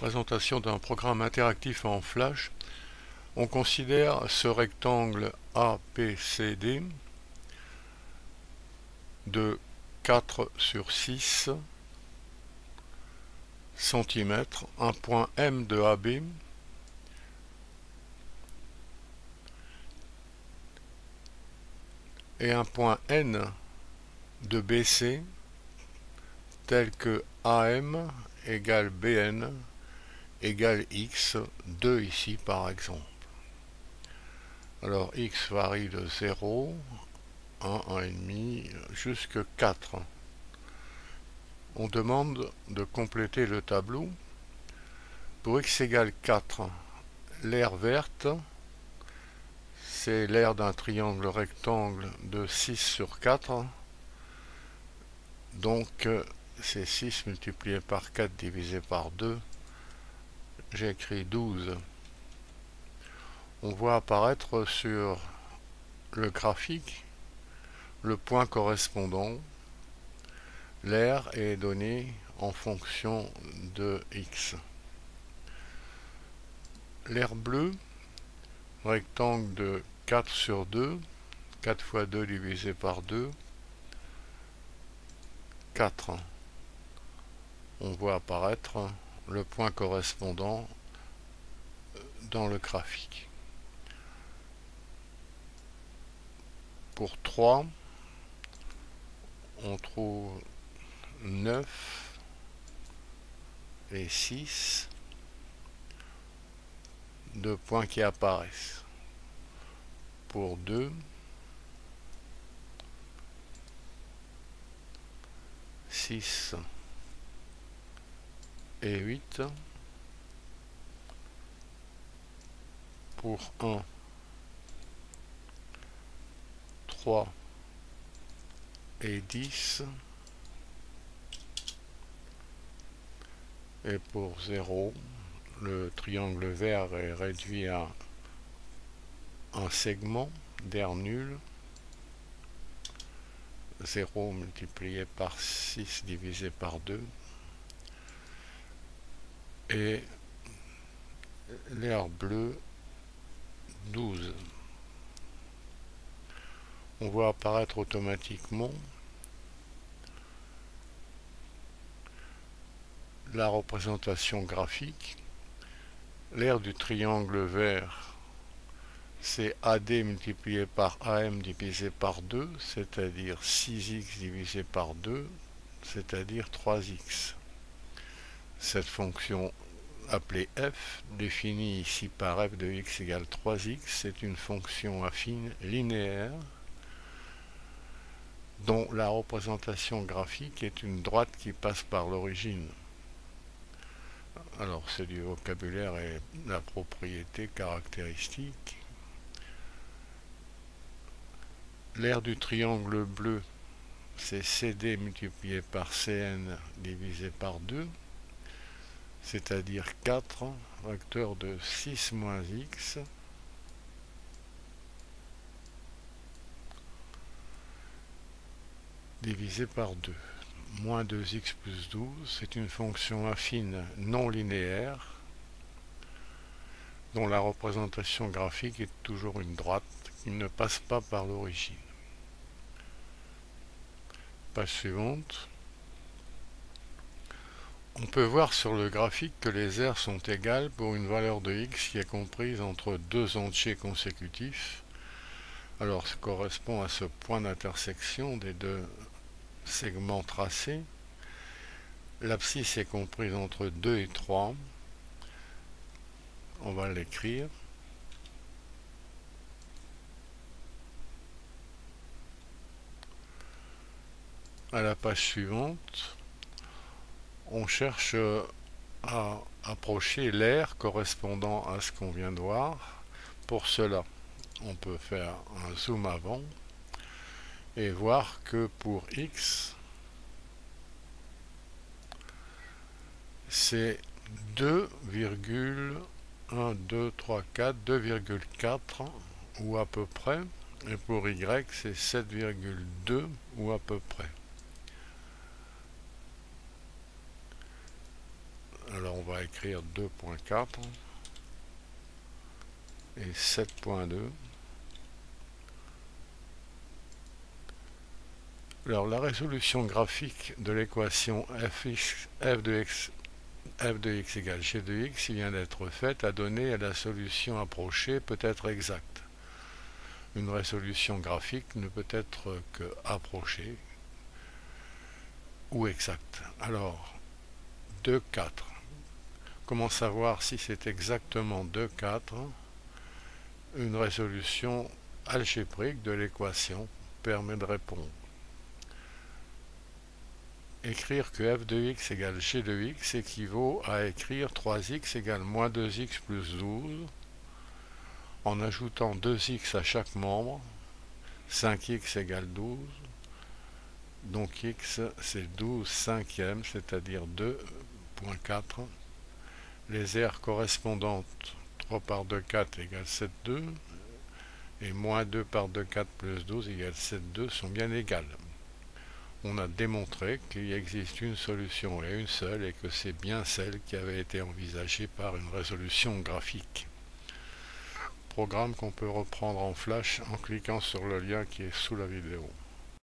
présentation d'un programme interactif en Flash, on considère ce rectangle APCD de 4 sur 6 cm, un point M de AB et un point N de BC tel que AM égale BN égale X, 2 ici par exemple. Alors X varie de 0, 1, 1,5 jusqu'à 4. On demande de compléter le tableau. Pour X égale 4, l'aire verte, c'est l'aire d'un triangle rectangle de 6 sur 4. Donc c'est 6 multiplié par 4 divisé par 2. J'ai écrit 12. On voit apparaître sur le graphique le point correspondant. L'aire est donnée en fonction de X. L'aire bleue, rectangle de 4 sur 2, 4 fois 2 divisé par 2, 4. On voit apparaître le point correspondant dans le graphique. Pour 3, on trouve 9 et 6, deux points qui apparaissent. Pour 2, 6 et 8. Pour 1, 3 et 10. Et pour 0, le triangle vert est réduit à un segment d'aire nulle. 0 multiplié par 6 divisé par 2. Et l'aire bleue, 12. On voit apparaître automatiquement la représentation graphique. L'aire du triangle vert, c'est AD multiplié par AM divisé par 2, c'est-à-dire 6x divisé par 2, c'est-à-dire 3x. Cette fonction appelée f, définie ici par f de x égale 3x, c'est une fonction affine linéaire dont la représentation graphique est une droite qui passe par l'origine. Alors c'est du vocabulaire et la propriété caractéristique. L'aire du triangle bleu, c'est CD multiplié par CN divisé par 2, c'est-à-dire 4, facteur de 6 moins x, divisé par 2. Moins 2x plus 12, c'est une fonction affine non linéaire dont la représentation graphique est toujours une droite qui ne passe pas par l'origine. Page suivante. On peut voir sur le graphique que les aires sont égales pour une valeur de x qui est comprise entre deux entiers consécutifs. Alors ça correspond à ce point d'intersection des deux segments tracés. L'abscisse est comprise entre 2 et 3. On va l'écrire. À la page suivante, on cherche à approcher l'aire correspondant à ce qu'on vient de voir. Pour cela, on peut faire un zoom avant et voir que pour x, c'est 2,4 ou à peu près, et pour y c'est 7,2 ou à peu près. Alors on va va écrire 2.4 et 7.2. Alors la résolution graphique de l'équation f de x égale g de x qui vient d'être faite a donné à la solution approchée peut être exacte. Une résolution graphique ne peut être que approchée ou exacte. Alors 2,4. Comment savoir si c'est exactement 2,4? Une résolution algébrique de l'équation permet de répondre. Écrire que f de x égale g de x équivaut à écrire 3x égale moins 2x plus 12 en ajoutant 2x à chaque membre. 5x égale 12. Donc x c'est 12 cinquièmes, c'est-à-dire 2.4. Les aires correspondantes 3 par 2, 4 égale 7, 2. Et moins 2 par 2, 4 plus 12 égale 7, 2 sont bien égales. On a démontré qu'il existe une solution et une seule et que c'est bien celle qui avait été envisagée par une résolution graphique. Programme qu'on peut reprendre en flash en cliquant sur le lien qui est sous la vidéo.